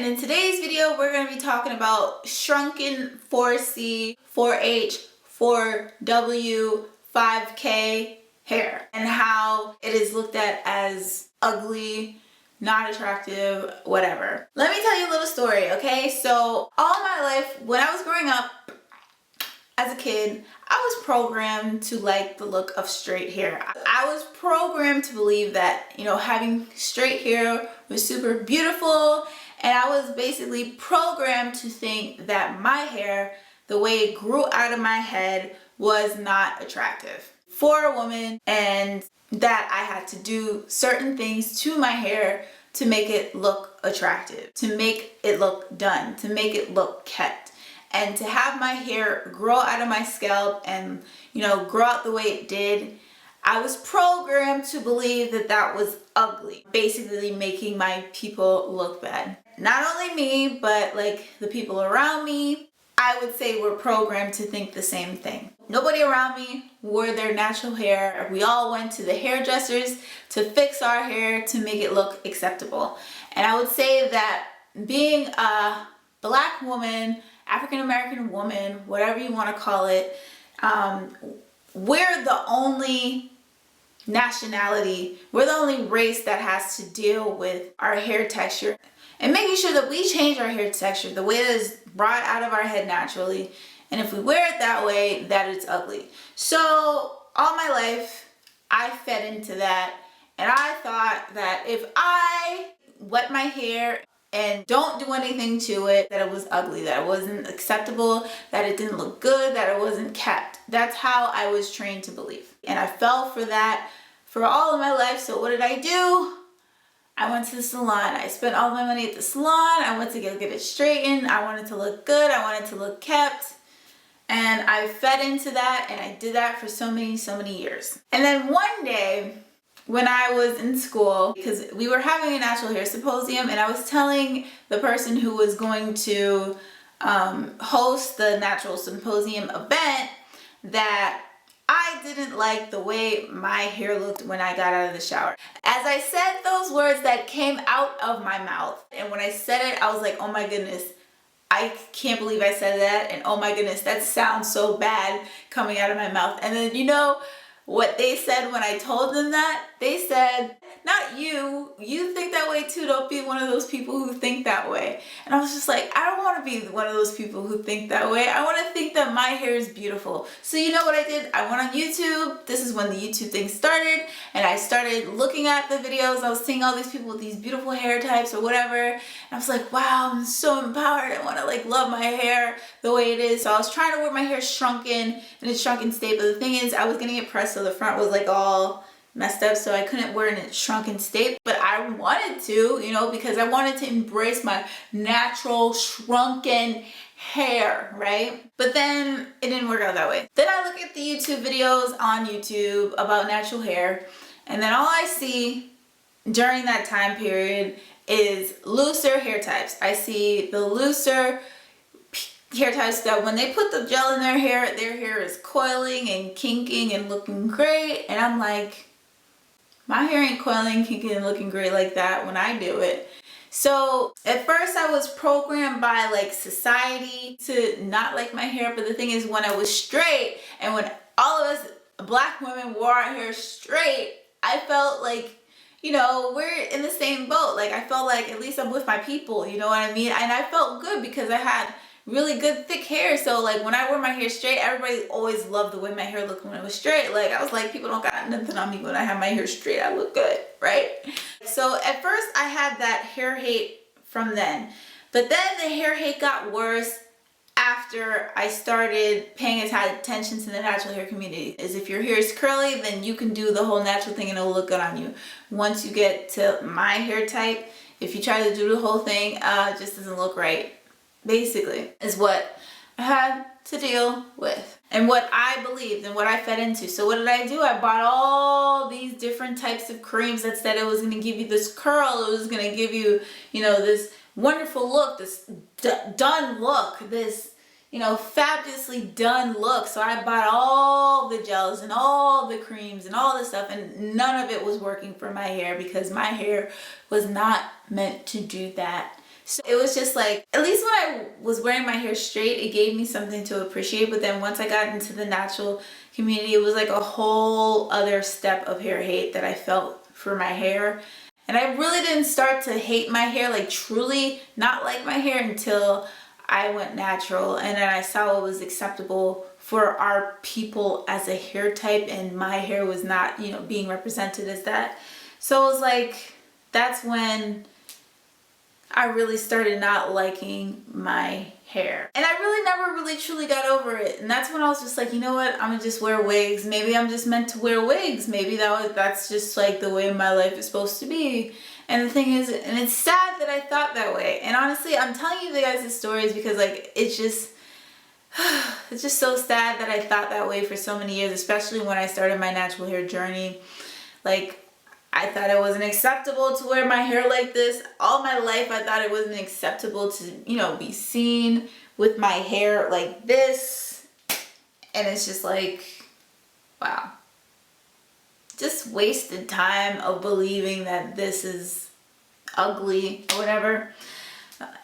and in today's video we're going to be talking about shrunken 4C, 4H, 4W, 5K hair and how it is looked at as ugly, not attractive, whatever. Let me tell you a little story, okay? So all my life when I was growing up as a kid, I was programmed to like the look of straight hair. I was programmed to believe that, having straight hair was super beautiful, and I was basically programmed to think that my hair, the way it grew out of my head, was not attractive for a woman, and that I had to do certain things to my hair to make it look attractive, to make it look done, to make it look kept. And to have my hair grow out of my scalp and, grow out the way it did, I was programmed to believe that that was ugly, basically making my people look bad. Not only me, but like the people around me, I would say were programmed to think the same thing. Nobody around me wore their natural hair. We all went to the hairdressers to fix our hair to make it look acceptable. And I would say that being a Black woman, African-American woman, whatever you want to call it, we're the only nationality, we're the only race that has to deal with our hair texture and making sure that we change our hair texture the way that is brought out of our head naturally. And if we wear it that way, that it's ugly. So all my life, I fed into that, and I thought that if I wet my hair and don't do anything to it, that it was ugly, that it wasn't acceptable, that it didn't look good, that it wasn't kept. That's how I was trained to believe. And I fell for that for all of my life. So what did I do? I went to the salon. I spent all my money at the salon. I went to get it straightened. I wanted to look good. I wanted to look kept. And I fed into that, and I did that for so many years. And then one day, when I was in school, because we were having a natural hair symposium, and I was telling the person who was going to host the natural symposium event that I didn't like the way my hair looked when I got out of the shower. As I said those words that came out of my mouth, and when I said it, I was like, oh my goodness, I can't believe I said that, and oh my goodness, that sounds so bad coming out of my mouth. And then what they said when I told them that? They said, not you think that way too, don't be one of those people who think that way. And I was just like, I don't want to be one of those people who think that way. I want to think that my hair is beautiful. So you know what I did? I went on YouTube. This is when the YouTube thing started, and I started looking at the videos. I was seeing all these people with these beautiful hair types or whatever, and I was like, wow, I'm so empowered. I want to love my hair the way it is. So I was trying to wear my hair shrunken in a shrunken state, but the thing is, I was getting it pressed so the front was all messed up, so I couldn't wear it in a shrunken state, but I wanted to, because I wanted to embrace my natural shrunken hair, right? But then it didn't work out that way. Then I look at the YouTube videos on YouTube about natural hair, and then all I see during that time period is looser hair types. I see the looser hair types that when they put the gel in their hair is coiling and kinking and looking great, and I'm like, my hair ain't coiling, kinking, and looking great like that when I do it. So at first I was programmed by society to not like my hair, but the thing is, when I was straight and when all of us Black women wore our hair straight, I felt like, we're in the same boat. I felt like at least I'm with my people, you know what I mean? And I felt good because I had really good thick hair. So when I wore my hair straight, everybody always loved the way my hair looked when it was straight. I was like, people don't got nothing on me when I have my hair straight. I look good, right? So at first I had that hair hate from then, but then the hair hate got worse after I started paying attention to the natural hair community. Is if your hair is curly, then you can do the whole natural thing and it'll look good on you. Once you get to my hair type, if you try to do the whole thing, it just doesn't look right. Basically, is what I had to deal with and what I believed and what I fed into. So what did I do? I bought all these different types of creams that said it was going to give you this curl, it was going to give you, this wonderful look, this done look, this, fabulously done look. So I bought all the gels and all the creams and all this stuff, and none of it was working for my hair because my hair was not meant to do that. So it was just like, at least when I was wearing my hair straight, it gave me something to appreciate. But then once I got into the natural community, it was like a whole other step of hair hate that I felt for my hair. And I really didn't start to hate my hair, like truly not like my hair, until I went natural. And then I saw what was acceptable for our people as a hair type, and my hair was not, you know, being represented as that. So it was like, that's when I really started not liking my hair. And I really never really truly got over it. And that's when I was just like, you know what, I'm gonna just wear wigs. Maybe I'm just meant to wear wigs. Maybe that's just like the way my life is supposed to be. And the thing is, and it's sad that I thought that way. And honestly, I'm telling you guys these stories because like, it's just so sad that I thought that way for so many years, especially when I started my natural hair journey. Like, I thought it wasn't acceptable to wear my hair like this. All my life, I thought it wasn't acceptable to, you know, be seen with my hair like this. And it's just like, wow. Just wasted time of believing that this is ugly or whatever.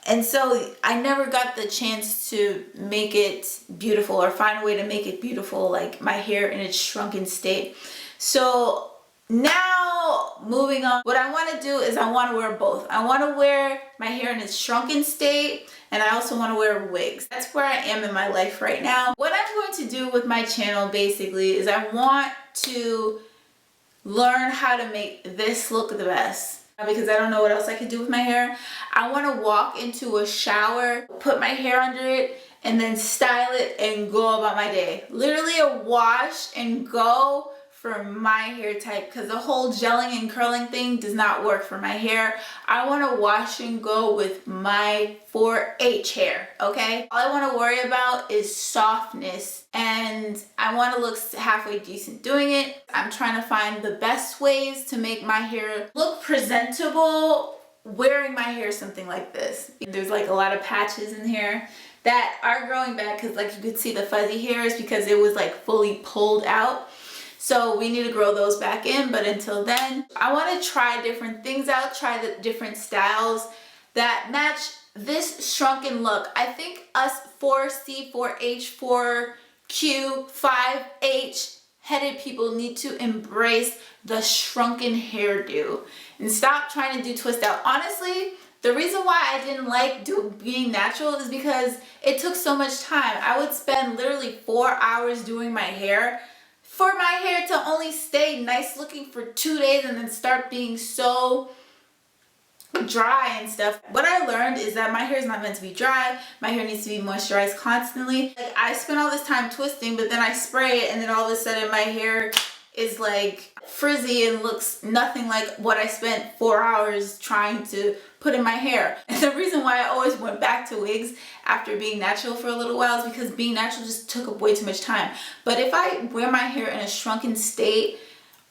And so I never got the chance to make it beautiful or find a way to make it beautiful, like my hair in its shrunken state. So now moving on, what I want to do is I want to wear both. I want to wear my hair in its shrunken state, and I also want to wear wigs. That's where I am in my life right now. What I'm going to do with my channel basically is I want to learn how to make this look the best, because I don't know what else I could do with my hair. I want to walk into a shower, put my hair under it, and then style it and go about my day. Literally a wash and go for my hair type, because the whole gelling and curling thing does not work for my hair. I want to wash and go with my 4H hair, okay? All I want to worry about is softness, and I want to look halfway decent doing it. I'm trying to find the best ways to make my hair look presentable wearing my hair something like this. There's like a lot of patches in here that are growing back, because like you could see the fuzzy hairs because it was like fully pulled out. So we need to grow those back in, but until then, I want to try different things out, try the different styles that match this shrunken look. I think us 4C, 4H, 4Q, 5H headed people need to embrace the shrunken hairdo and stop trying to do twist out. Honestly, the reason why I didn't like being natural is because it took so much time. I would spend literally 4 hours doing my hair for my hair to only stay nice looking for 2 days and then start being so dry and stuff. What I learned is that my hair is not meant to be dry. My hair needs to be moisturized constantly. Like, I spent all this time twisting, but then I spray it and then all of a sudden my hair is like frizzy and looks nothing like what I spent 4 hours trying to put in my hair. And the reason why I always went back to wigs after being natural for a little while is because being natural just took up way too much time. But if I wear my hair in a shrunken state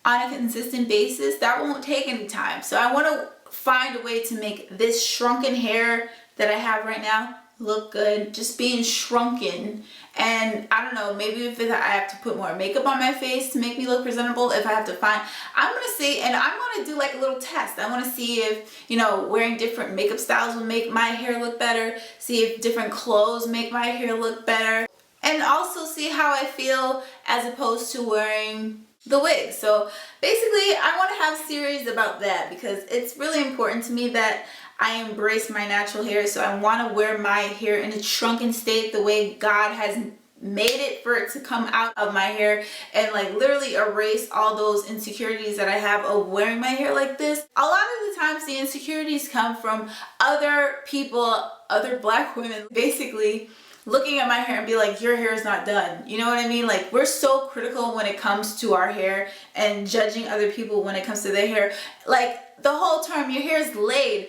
on a consistent basis, that won't take any time. So I want to find a way to make this shrunken hair that I have right now look good, just being shrunken. And I don't know, maybe if I have to put more makeup on my face to make me look presentable, if I have to find, I'm gonna see, and I'm gonna do like a little test. I want to see if, you know, wearing different makeup styles will make my hair look better, see if different clothes make my hair look better, and also see how I feel as opposed to wearing the wig. So basically I want to have a series about that, because it's really important to me that I embrace my natural hair. So I want to wear my hair in a shrunken state the way God has made it for it to come out of my hair, and like literally erase all those insecurities that I have of wearing my hair like this. A lot of the times the insecurities come from other people, other black women, basically looking at my hair and be like, your hair is not done. You know what I mean? Like, we're so critical when it comes to our hair and judging other people when it comes to their hair. Like, the whole term, your hair is laid.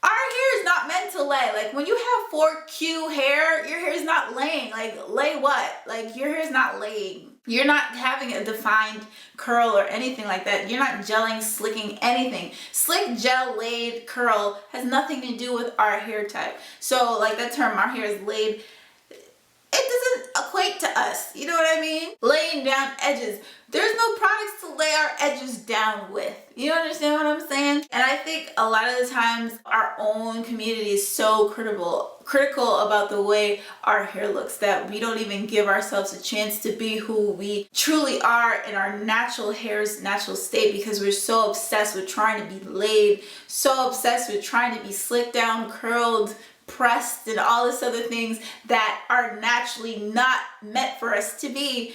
Our hair is not meant to lay. Like, when you have 4Q hair, your hair is not laying. Like, lay what? Like, your hair is not laying. You're not having a defined curl or anything like that. You're not gelling, slicking, anything. Slick, gel, laid, curl has nothing to do with our hair type. So, like that term, our hair is laid, it doesn't equate to us. You know what I mean? Laying down edges. There's no products to lay our edges down with. You understand what I'm saying? And I think a lot of the times our own community is so critical about the way our hair looks that we don't even give ourselves a chance to be who we truly are in our natural hair's natural state, because we're so obsessed with trying to be laid, so obsessed with trying to be slicked down, curled, pressed, and all this other things that are naturally not meant for us to be,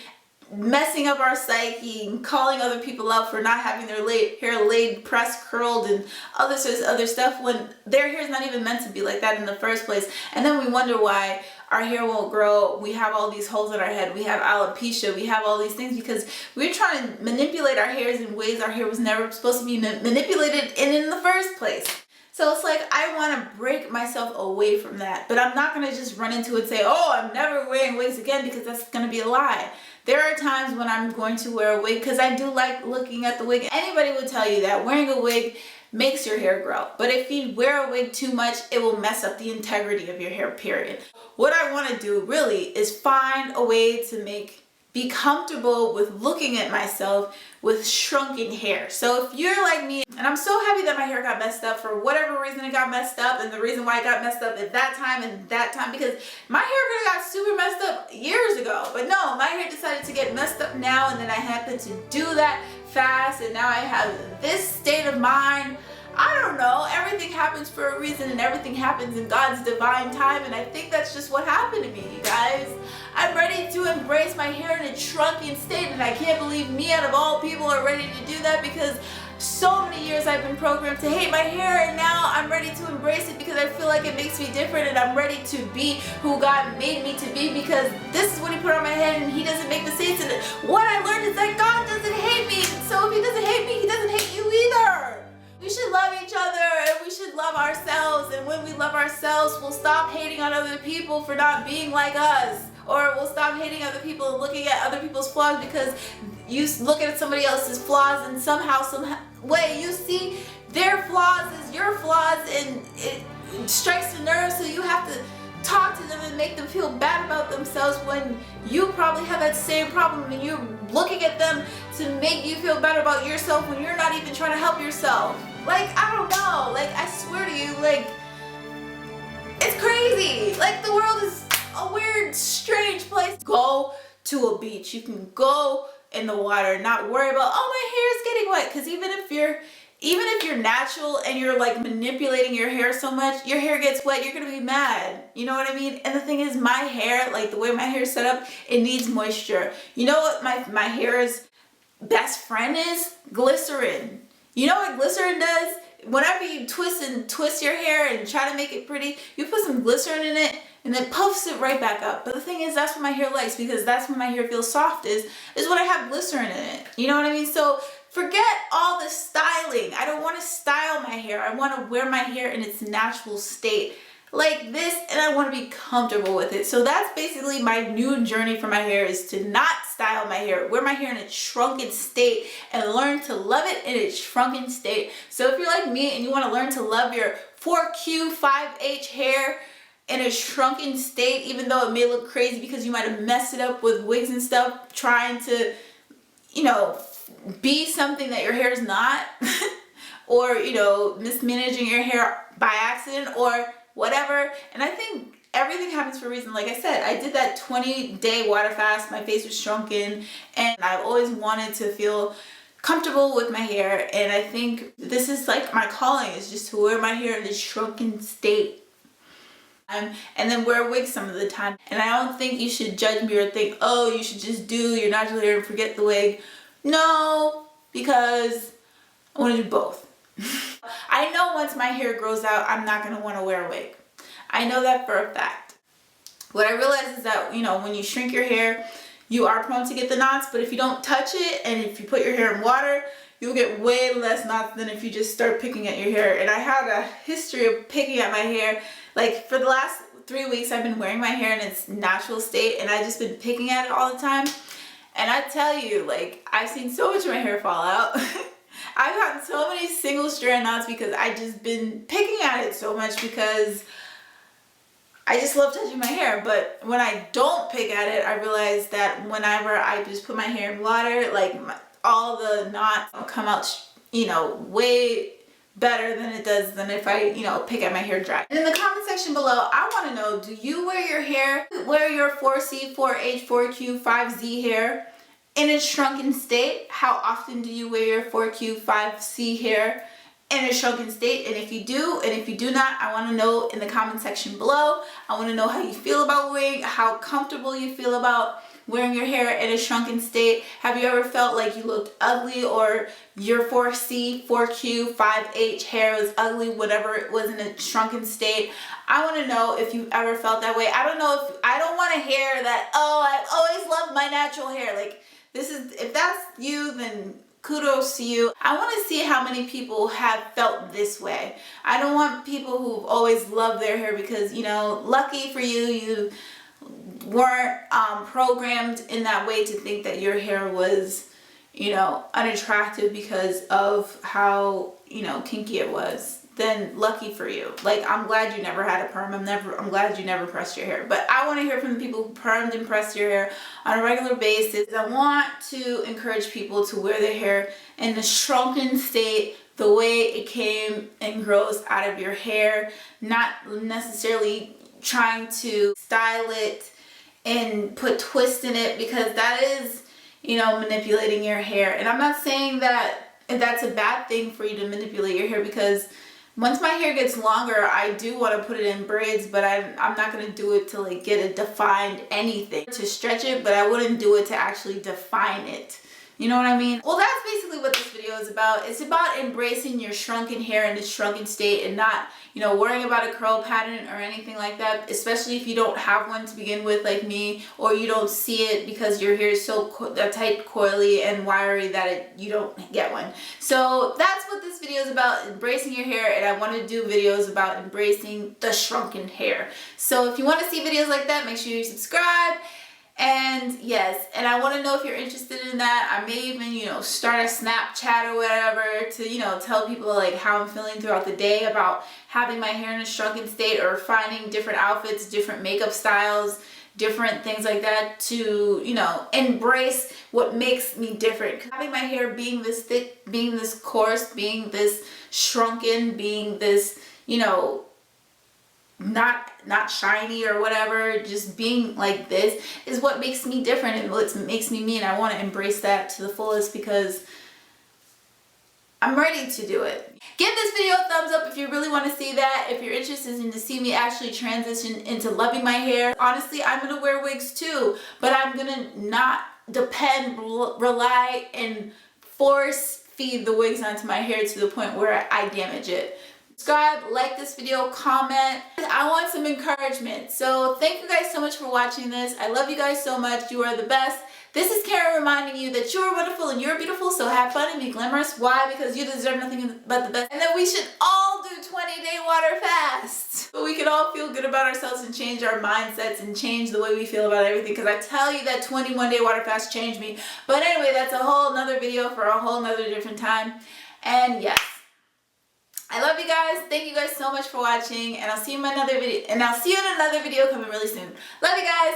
messing up our psyche and calling other people out for not having their hair laid, pressed, curled, and other sorts of other stuff when their hair is not even meant to be like that in the first place. And then we wonder why our hair won't grow. We have all these holes in our head. We have alopecia. We have all these things because we're trying to manipulate our hairs in ways our hair was never supposed to be manipulated in the first place. So it's like, I want to break myself away from that, but I'm not going to just run into it and say, oh, I'm never wearing wigs again, because that's going to be a lie. There are times when I'm going to wear a wig because I do like looking at the wig. Anybody would tell you that wearing a wig makes your hair grow. But if you wear a wig too much, it will mess up the integrity of your hair, period. What I want to do really is find a way to be comfortable with looking at myself with shrunken hair. So if you're like me, and I'm so happy that my hair got messed up for whatever reason it got messed up, and the reason why it got messed up at that time and that time, because my hair could have got super messed up years ago. But no, my hair decided to get messed up now, and then I happened to do that fast, and now I have this state of mind. I don't know, everything happens for a reason, and everything happens in God's divine time, and I think that's just what happened to me, you guys. I'm ready to embrace my hair in a shrunken state, and I can't believe me out of all people are ready to do that, because so many years I've been programmed to hate my hair, and now I'm ready to embrace it because I feel like it makes me different, and I'm ready to be who God made me to be, because this is what He put on my head, and He doesn't make mistakes. And what I learned is that God doesn't hate me, so if He doesn't hate me, He doesn't hate you either. We should love each other, and we should love ourselves, and when we love ourselves, we'll stop hating on other people for not being like us, or we'll stop hating other people and looking at other people's flaws because you look at somebody else's flaws and somehow, some way, you see their flaws as your flaws, and it strikes the nerve, so you have to talk to them and make them feel bad about themselves when you probably have that same problem, and you're looking at them to make you feel better about yourself when you're not even trying to help yourself. Like, I don't know, like, I swear to you, like, it's crazy. Like, the world is a weird, strange place. Go to a beach. You can go in the water, not worry about, oh, my hair is getting wet, because even if you're natural and you're like manipulating your hair so much, your hair gets wet, you're gonna be mad. You know what I mean? And the thing is, my hair, like the way my hair is set up, it needs moisture. You know what my hair's best friend is? Glycerin. You know what glycerin does? Whenever you twist your hair and try to make it pretty, you put some glycerin in it and it puffs it right back up. But the thing is, that's what my hair likes, because that's when my hair feels soft is when I have glycerin in it. You know what I mean? So forget all the styling. I don't want to style my hair. I want to wear my hair in its natural state like this, and I want to be comfortable with it. So that's basically my new journey for my hair, is to not style my hair, wear my hair in its shrunken state, and learn to love it in its shrunken state. So if you're like me and you want to learn to love your 4Q, 5H hair in a shrunken state, even though it may look crazy because you might have messed it up with wigs and stuff, trying to, you know, be something that your hair is not, or, you know, mismanaging your hair by accident or whatever. And I think everything happens for a reason. Like I said, I did that 20-day water fast. My face was shrunken, and I've always wanted to feel comfortable with my hair. And I think this is like my calling, is just to wear my hair in this shrunken state. And then wear a wig some of the time. And I don't think you should judge me or think, oh, you should just do your natural hair and forget the wig. No, because I want to do both. I know once my hair grows out, I'm not going to want to wear a wig. I know that for a fact. What I realize is that, you know, when you shrink your hair, you are prone to get the knots, but if you don't touch it and if you put your hair in water, you'll get way less knots than if you just start picking at your hair. And I had a history of picking at my hair. Like, for the last 3 weeks, I've been wearing my hair in its natural state, and I've just been picking at it all the time. And I tell you, like, I've seen so much of my hair fall out. I've gotten so many single strand knots because I've just been picking at it so much, because I just love touching my hair, but when I don't pick at it, I realize that whenever I just put my hair in water, like all the knots come out, you know, way better than it does than if I, you know, pick at my hair dry. And in the comment section below, I want to know, do you wear your 4C, 4H, 4Q, 5Z hair in a shrunken state? How often do you wear your 4Q, 5C hair in a shrunken state? And if you do, and if you do not, I want to know in the comment section below. I want to know how you feel about wearing, how comfortable you feel about wearing your hair in a shrunken state. Have you ever felt like you looked ugly, or your 4C, 4Q, 5H hair was ugly, whatever it was, in a shrunken state? I want to know if you ever felt that way. I don't want to hear that, oh, I've always loved my natural hair. Like, if that's you, then kudos to you. I want to see how many people have felt this way. I don't want people who've always loved their hair, because, you know, lucky for you, you weren't programmed in that way to think that your hair was, you know, unattractive because of how, you know, kinky it was. Then lucky for you. Like, I'm glad you never had a perm. I'm glad you never pressed your hair. But I want to hear from the people who permed and pressed your hair on a regular basis. I want to encourage people to wear their hair in the shrunken state, the way it came and grows out of your hair, not necessarily trying to style it and put twist in it, because that is, you know, manipulating your hair. And I'm not saying that that's a bad thing for you to manipulate your hair, because once my hair gets longer, I do want to put it in braids, but I'm not going to do it to like get a defined anything, to stretch it, but I wouldn't do it to actually define it. You know what I mean? Well, that's basically what this video is about. It's about embracing your shrunken hair in its shrunken state, and not, you know, worrying about a curl pattern or anything like that, especially if you don't have one to begin with, like me, or you don't see it because your hair is so tight, coily, and wiry that you don't get one. So that's what this video is about, embracing your hair, and I want to do videos about embracing the shrunken hair. So if you want to see videos like that, make sure you subscribe. And yes, and I want to know if you're interested in that. I may even, you know, start a Snapchat or whatever to, you know, tell people like how I'm feeling throughout the day about having my hair in a shrunken state, or finding different outfits, different makeup styles, different things like that to, you know, embrace what makes me different. Having my hair being this thick, being this coarse, being this shrunken, being this, you know, not shiny or whatever, just being like this is what makes me different and what makes me me, and I want to embrace that to the fullest, because I'm ready to do it. Give this video a thumbs up if you really want to see that. If you're interested in to see me actually transition into loving my hair. Honestly, I'm going to wear wigs too, but I'm going to not depend, rely, and force feed the wigs onto my hair to the point where I damage it. Subscribe, like this video, comment. I want some encouragement. So thank you guys so much for watching this. I love you guys so much. You are the best. This is Karen reminding you that you are wonderful and you're beautiful, so have fun and be glamorous. Why? Because you deserve nothing but the best. And that we should all do 20-day water fasts. But we can all feel good about ourselves and change our mindsets and change the way we feel about everything. Because I tell you that 21-day water fast changed me. But anyway, that's a whole nother video for a whole nother different time. And yes, I love you guys. Thank you guys so much for watching, and I'll see you in another video. And I'll see you in another video coming really soon. Love you guys.